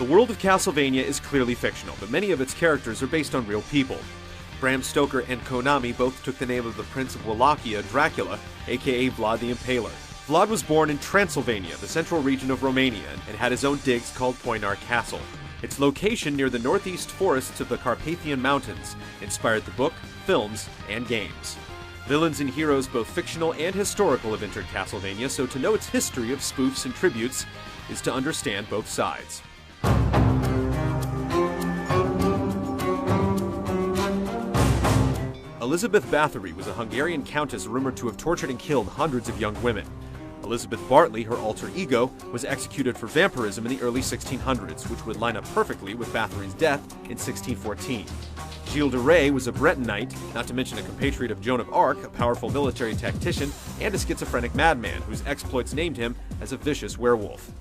The world of Castlevania is clearly fictional, but many of its characters are based on real people. Bram Stoker and Konami both took the name of the Prince of Wallachia, Dracula, aka Vlad the Impaler. Vlad was born in Transylvania, the central region of Romania, and had his own digs called Poinar Castle. Its location near the northeast forests of the Carpathian Mountains inspired the book, films, and games. Villains and heroes, both fictional and historical, have entered Castlevania, so to know its history of spoofs and tributes is to understand both sides. Elizabeth Bathory was a Hungarian countess rumored to have tortured and killed hundreds of young women. Elizabeth Bartley, her alter ego, was executed for vampirism in the early 1600s, which would line up perfectly with Bathory's death in 1614. Gilles de Rais was a Breton knight, not to mention a compatriot of Joan of Arc, a powerful military tactician, and a schizophrenic madman, whose exploits named him as a vicious werewolf.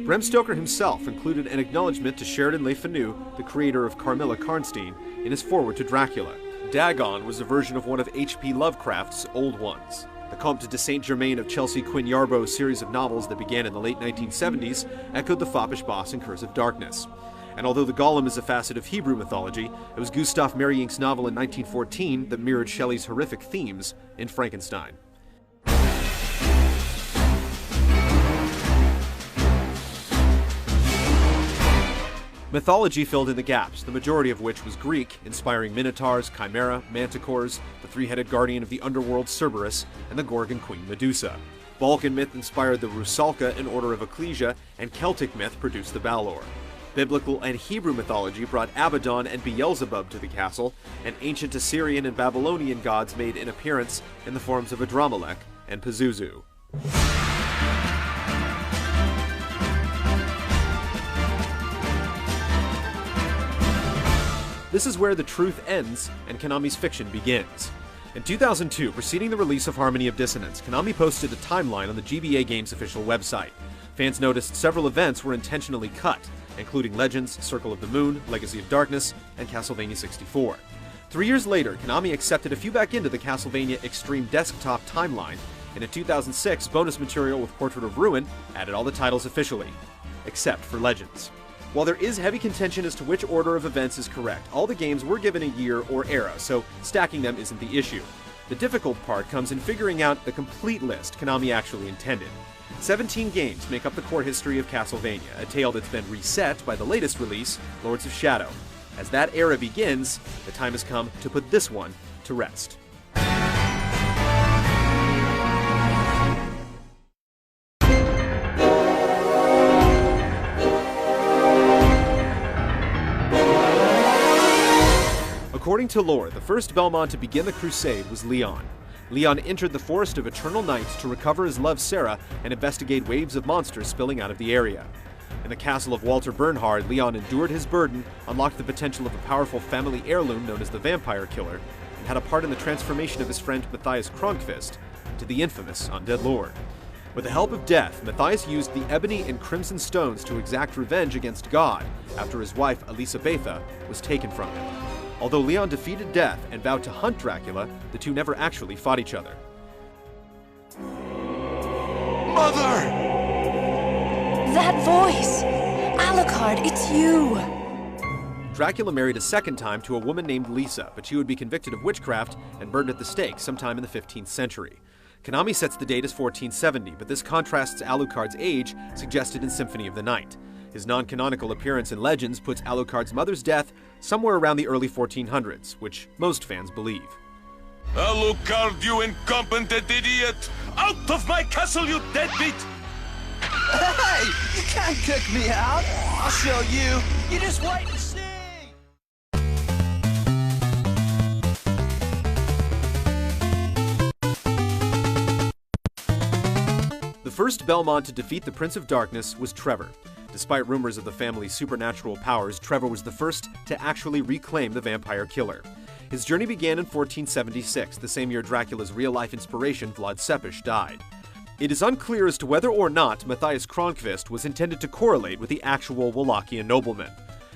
Bram Stoker himself included an acknowledgement to Sheridan Le Fanu, the creator of Carmilla Karnstein, in his foreword to Dracula. Dagon was a version of one of H.P. Lovecraft's Old Ones. The Comte de Saint-Germain of Chelsea Quinn Yarbrough's series of novels that began in the late 1970s echoed the foppish boss in Curse of Darkness. And although the Golem is a facet of Hebrew mythology, it was Gustav Meyrink novel in 1914 that mirrored Shelley's horrific themes in Frankenstein. Mythology filled in the gaps, the majority of which was Greek, inspiring Minotaurs, Chimera, Manticores, the three-headed guardian of the underworld Cerberus, and the Gorgon queen Medusa. Balkan myth inspired the Rusalka in Order of Ecclesia, and Celtic myth produced the Balor. Biblical and Hebrew mythology brought Abaddon and Beelzebub to the castle, and ancient Assyrian and Babylonian gods made an appearance in the forms of Adramelech and Pazuzu. This is where the truth ends and Konami's fiction begins. In 2002, preceding the release of Harmony of Dissonance, Konami posted a timeline on the GBA Games official website. Fans noticed several events were intentionally cut, including Legends, Circle of the Moon, Legacy of Darkness, and Castlevania 64. 3 years later, Konami accepted a few back into the Castlevania Extreme Desktop timeline, and in 2006, bonus material with Portrait of Ruin added all the titles officially, except for Legends. While there is heavy contention as to which order of events is correct, all the games were given a year or era, so stacking them isn't the issue. The difficult part comes in figuring out the complete list Konami actually intended. 17 games make up the core history of Castlevania, a tale that's been reset by the latest release, Lords of Shadow. As that era begins, the time has come to put this one to rest. According to lore, the first Belmont to begin the crusade was Leon. Leon entered the Forest of Eternal Night to recover his love Sarah and investigate waves of monsters spilling out of the area. In the castle of Walter Bernhard, Leon endured his burden, unlocked the potential of a powerful family heirloom known as the Vampire Killer, and had a part in the transformation of his friend Matthias Kronqvist into the infamous Undead Lord. With the help of Death, Matthias used the ebony and crimson stones to exact revenge against God after his wife Elisabetha was taken from him. Although Leon defeated Death and vowed to hunt Dracula, the two never actually fought each other. Mother! That voice! Alucard, it's you! Dracula married a second time to a woman named Lisa, but she would be convicted of witchcraft and burned at the stake sometime in the 15th century. Konami sets the date as 1470, but this contrasts Alucard's age, suggested in Symphony of the Night. His non-canonical appearance in Legends puts Alucard's mother's death somewhere around the early 1400s, which most fans believe. Alucard, you incompetent idiot! Out of my castle, you deadbeat! Hey! You can't kick me out! I'll show you! You just wait and see! The first Belmont to defeat the Prince of Darkness was Trevor. Despite rumors of the family's supernatural powers, Trevor was the first to actually reclaim the Vampire Killer. His journey began in 1476, the same year Dracula's real-life inspiration, Vlad Tepes, died. It is unclear as to whether or not Matthias Kronqvist was intended to correlate with the actual Wallachian nobleman.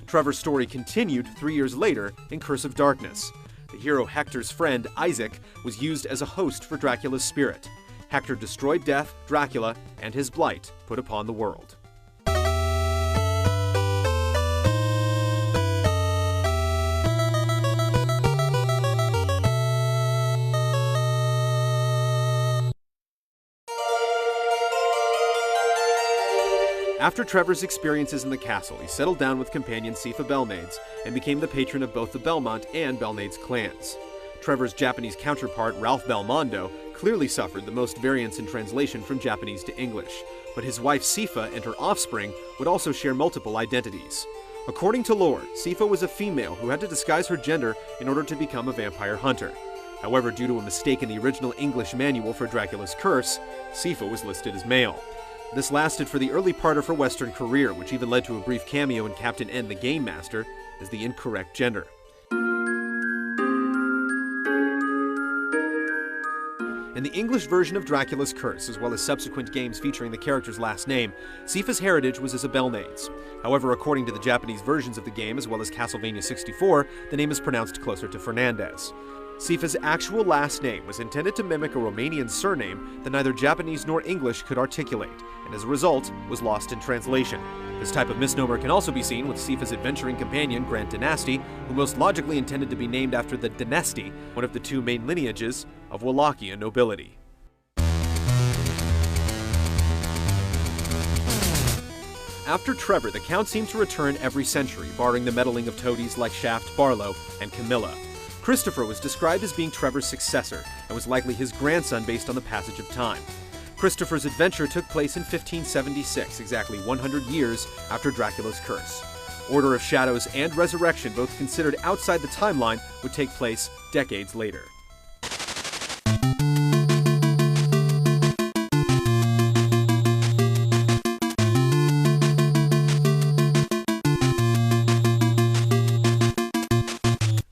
Trevor's story continued 3 years later in Curse of Darkness. The hero Hector's friend, Isaac, was used as a host for Dracula's spirit. Hector destroyed Death, Dracula, and his blight put upon the world. After Trevor's experiences in the castle, he settled down with companion Sifa Belmades and became the patron of both the Belmont and Belnades clans. Trevor's Japanese counterpart, Ralph Belmondo, clearly suffered the most variance in translation from Japanese to English, but his wife Sifa and her offspring would also share multiple identities. According to lore, Sifa was a female who had to disguise her gender in order to become a vampire hunter. However, due to a mistake in the original English manual for Dracula's curse, Sifa was listed as male. This lasted for the early part of her Western career, which even led to a brief cameo in Captain N the Game Master as the incorrect gender. In the English version of Dracula's Curse, as well as subsequent games featuring the character's last name, Sifa's heritage was as a Belnades. However, according to the Japanese versions of the game, as well as Castlevania 64, the name is pronounced closer to Fernandez. Sifa's actual last name was intended to mimic a Romanian surname that neither Japanese nor English could articulate, and as a result, was lost in translation. This type of misnomer can also be seen with Sifa's adventuring companion, Grant Dynasty, who most logically intended to be named after the Dynasty, one of the two main lineages of Wallachian nobility. After Trevor, the Count seemed to return every century, barring the meddling of toadies like Shaft, Barlow, and Camilla. Christopher was described as being Trevor's successor, and was likely his grandson based on the passage of time. Christopher's adventure took place in 1576, exactly 100 years after Dracula's curse. Order of Shadows and Resurrection, both considered outside the timeline, would take place decades later.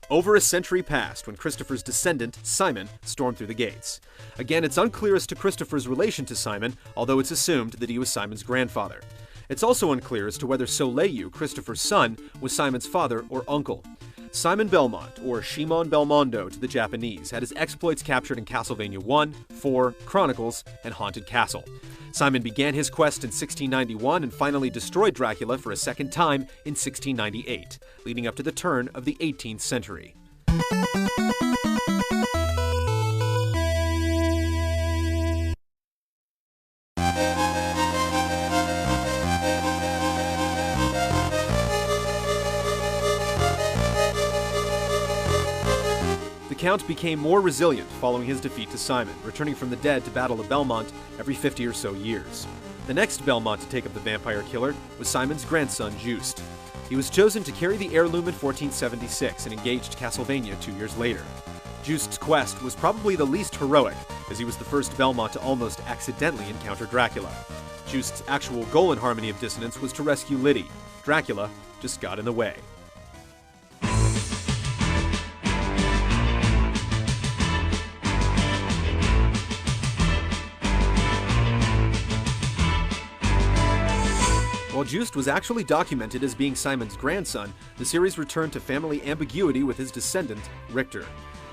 Over a century passed when Christopher's descendant, Simon, stormed through the gates. Again, it's unclear as to Christopher's relation to Simon, although it's assumed that he was Simon's grandfather. It's also unclear as to whether Soleil, Christopher's son, was Simon's father or uncle. Simon Belmont, or Shimon Belmondo to the Japanese, had his exploits captured in Castlevania 1, 4, Chronicles, and Haunted Castle. Simon began his quest in 1691 and finally destroyed Dracula for a second time in 1698, leading up to the turn of the 18th century. The Count became more resilient following his defeat to Simon, returning from the dead to battle the Belmont every 50 or so years. The next Belmont to take up the vampire killer was Simon's grandson, Just. He was chosen to carry the heirloom in 1476 and engaged Castlevania 2 years later. Just's quest was probably the least heroic, as he was the first Belmont to almost accidentally encounter Dracula. Just's actual goal in Harmony of Dissonance was to rescue Liddy. Dracula just got in the way. While Just was actually documented as being Simon's grandson, the series returned to family ambiguity with his descendant, Richter.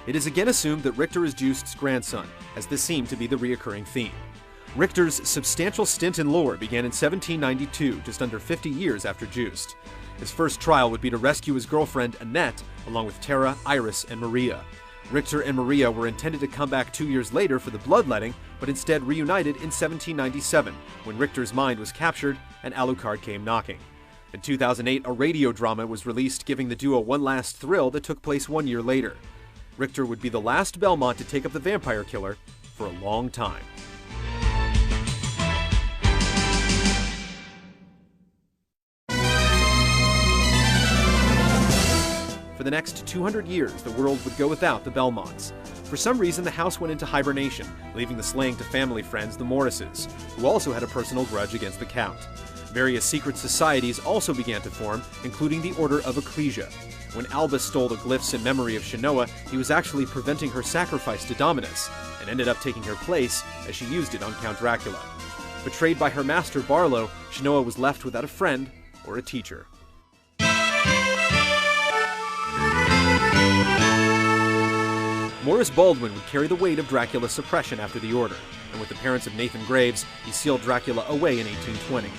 It is again assumed that Richter is Just's grandson, as this seemed to be the reoccurring theme. Richter's substantial stint in lore began in 1792, just under 50 years after Just. His first trial would be to rescue his girlfriend, Annette, along with Tara, Iris, and Maria. Richter and Maria were intended to come back 2 years later for the bloodletting, but instead reunited in 1797, when Richter's mind was captured and Alucard came knocking. In 2008, a radio drama was released giving the duo one last thrill that took place 1 year later. Richter would be the last Belmont to take up the vampire killer for a long time. For the next 200 years, the world would go without the Belmonts. For some reason, the house went into hibernation, leaving the slaying to family friends, the Morrises, who also had a personal grudge against the Count. Various secret societies also began to form, including the Order of Ecclesia. When Albus stole the glyphs in memory of Shinoa, he was actually preventing her sacrifice to Dominus, and ended up taking her place as she used it on Count Dracula. Betrayed by her master Barlow, Shinoa was left without a friend or a teacher. Morris Baldwin would carry the weight of Dracula's suppression after the order, and with the parents of Nathan Graves, he sealed Dracula away in 1820.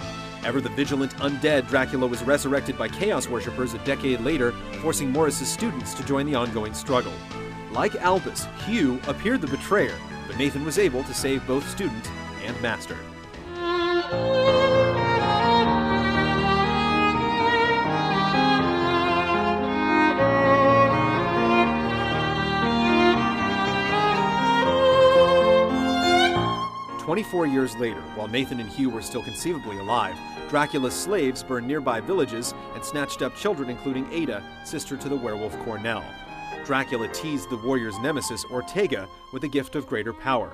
Ever the vigilant undead, Dracula was resurrected by Chaos worshippers a decade later, forcing Morris's students to join the ongoing struggle. Like Albus, Hugh appeared the betrayer, but Nathan was able to save both student and master. "24 years later, while Nathan and Hugh were still conceivably alive, Dracula's slaves burned nearby villages and snatched up children including Ada, sister to the werewolf Cornell. Dracula teased the warrior's nemesis, Ortega, with the gift of greater power.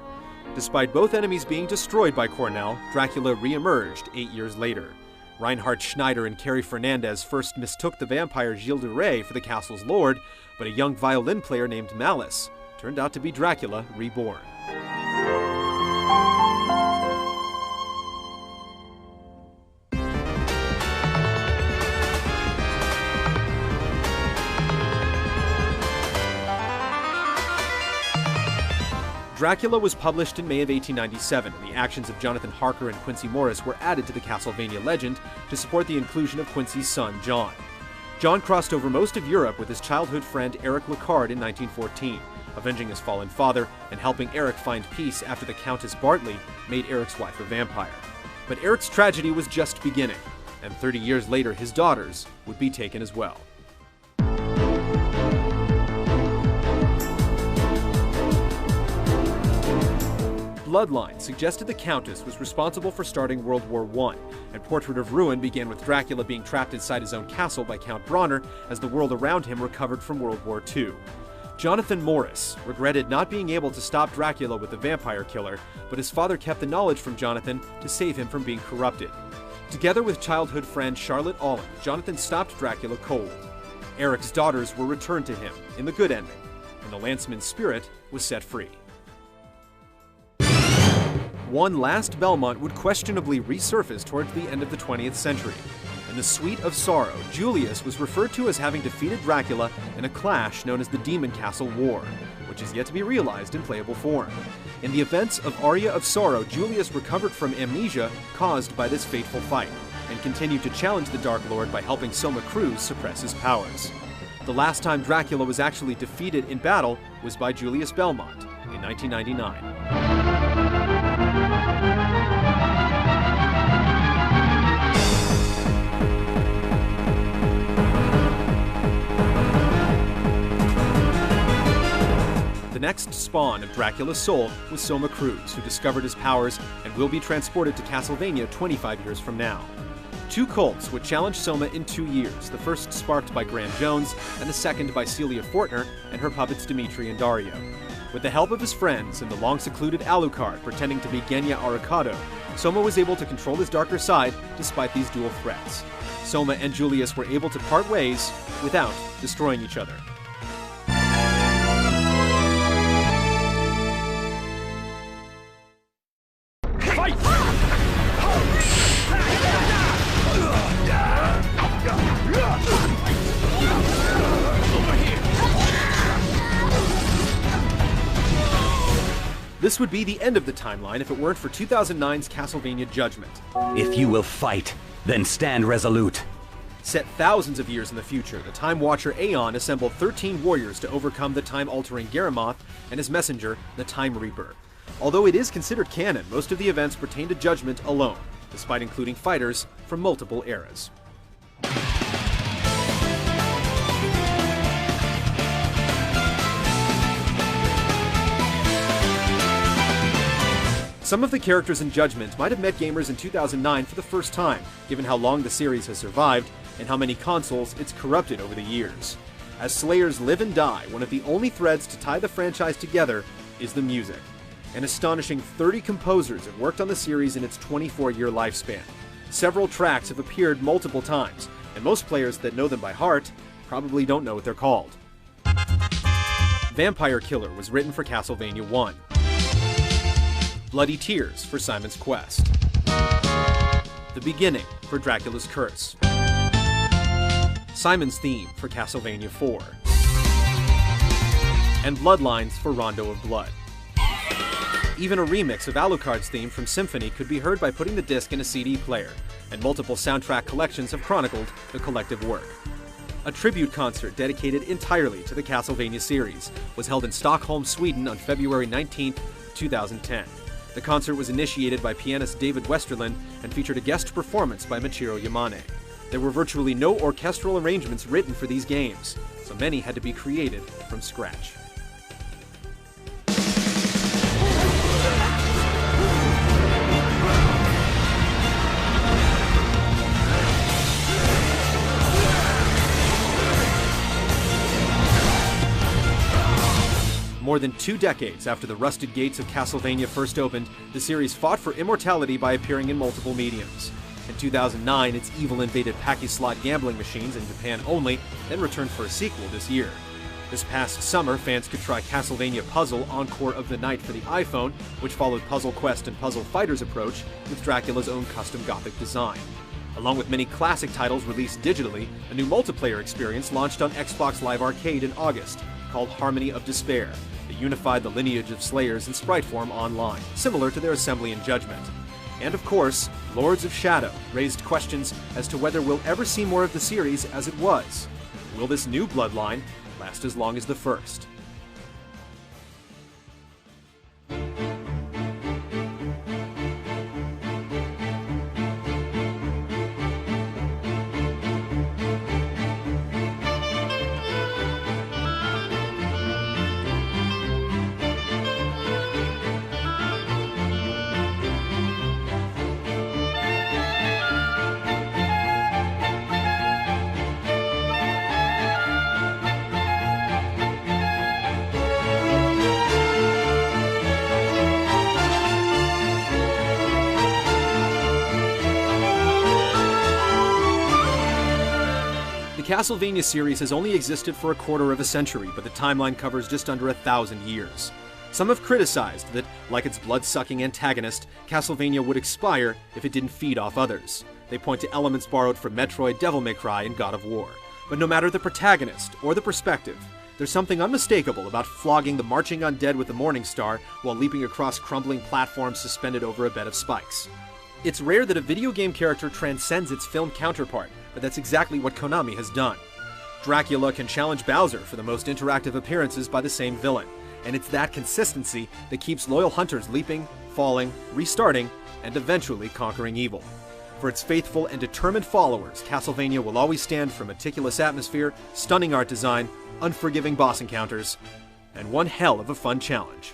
Despite both enemies being destroyed by Cornell, Dracula re-emerged 8 years later. Reinhard Schneider and Carrie Fernandez first mistook the vampire Gilles de Rais for the castle's lord, but a young violin player named Malice turned out to be Dracula reborn. Dracula was published in May of 1897, and the actions of Jonathan Harker and Quincy Morris were added to the Castlevania legend to support the inclusion of Quincy's son, John. John crossed over most of Europe with his childhood friend Eric Lecard in 1914, avenging his fallen father and helping Eric find peace after the Countess Bartley made Eric's wife a vampire. But Eric's tragedy was just beginning, and 30 years later his daughters would be taken as well. Bloodline suggested the Countess was responsible for starting World War I, and Portrait of Ruin began with Dracula being trapped inside his own castle by Count Bronner as the world around him recovered from World War II. Jonathan Morris regretted not being able to stop Dracula with the vampire killer, but his father kept the knowledge from Jonathan to save him from being corrupted. Together with childhood friend Charlotte Allen, Jonathan stopped Dracula cold. Eric's daughters were returned to him in the good ending, and the Lanceman's spirit was set free. One last Belmont would questionably resurface towards the end of the 20th century. In the Suite of Sorrow, Julius was referred to as having defeated Dracula in a clash known as the Demon Castle War, which is yet to be realized in playable form. In the events of Aria of Sorrow, Julius recovered from amnesia caused by this fateful fight, and continued to challenge the Dark Lord by helping Soma Cruz suppress his powers. The last time Dracula was actually defeated in battle was by Julius Belmont in 1999. The next spawn of Dracula's soul was Soma Cruz, who discovered his powers and will be transported to Castlevania 25 years from now. Two cults would challenge Soma in 2 years, the first sparked by Graham Jones, and the second by Celia Fortner and her puppets Dimitri and Dario. With the help of his friends and the long-secluded Alucard pretending to be Genya Arikado, Soma was able to control his darker side despite these dual threats. Soma and Julius were able to part ways without destroying each other. This would be the end of the timeline if it weren't for 2009's Castlevania Judgment. If you will fight, then stand resolute. Set thousands of years in the future, the Time Watcher Aeon assembled 13 warriors to overcome the time-altering Garamoth and his messenger, the Time Reaper. Although it is considered canon, most of the events pertain to Judgment alone, despite including fighters from multiple eras. Some of the characters in Judgment might have met gamers in 2009 for the first time, given how long the series has survived and how many consoles it's corrupted over the years. As Slayers live and die, one of the only threads to tie the franchise together is the music. An astonishing 30 composers have worked on the series in its 24-year lifespan. Several tracks have appeared multiple times, and most players that know them by heart probably don't know what they're called. Vampire Killer was written for Castlevania 1. Bloody Tears for Simon's Quest. The Beginning for Dracula's Curse. Simon's Theme for Castlevania 4. and Bloodlines for Rondo of Blood. Even a remix of Alucard's theme from Symphony could be heard by putting the disc in a CD player, and multiple soundtrack collections have chronicled the collective work. A tribute concert dedicated entirely to the Castlevania series was held in Stockholm, Sweden on February 19, 2010. The concert was initiated by pianist David Westerlund and featured a guest performance by Michiru Yamane. There were virtually no orchestral arrangements written for these games, so many had to be created from scratch. More than 2 decades after the rusted gates of Castlevania first opened, the series fought for immortality by appearing in multiple mediums. In 2009, its evil invaded Packy slot gambling machines in Japan only, then returned for a sequel this year. This past summer, fans could try Castlevania Puzzle Encore of the Night for the iPhone, which followed Puzzle Quest and Puzzle Fighter's approach with Dracula's own custom Gothic design. Along with many classic titles released digitally, a new multiplayer experience launched on Xbox Live Arcade in August, called Harmony of Despair, that unified the lineage of Slayers in sprite form online, similar to their assembly in Judgment. And of course, Lords of Shadow raised questions as to whether we'll ever see more of the series as it was. Will this new bloodline last as long as the first? The Castlevania series has only existed for a quarter of a century, but the timeline covers just under 1,000 years. Some have criticized that, like its blood-sucking antagonist, Castlevania would expire if it didn't feed off others. They point to elements borrowed from Metroid, Devil May Cry, and God of War. But no matter the protagonist or the perspective, there's something unmistakable about flogging the marching undead with the Morning Star while leaping across crumbling platforms suspended over a bed of spikes. It's rare that a video game character transcends its film counterpart, but that's exactly what Konami has done. Dracula can challenge Bowser for the most interactive appearances by the same villain, and it's that consistency that keeps loyal hunters leaping, falling, restarting, and eventually conquering evil. For its faithful and determined followers, Castlevania will always stand for meticulous atmosphere, stunning art design, unforgiving boss encounters, and one hell of a fun challenge.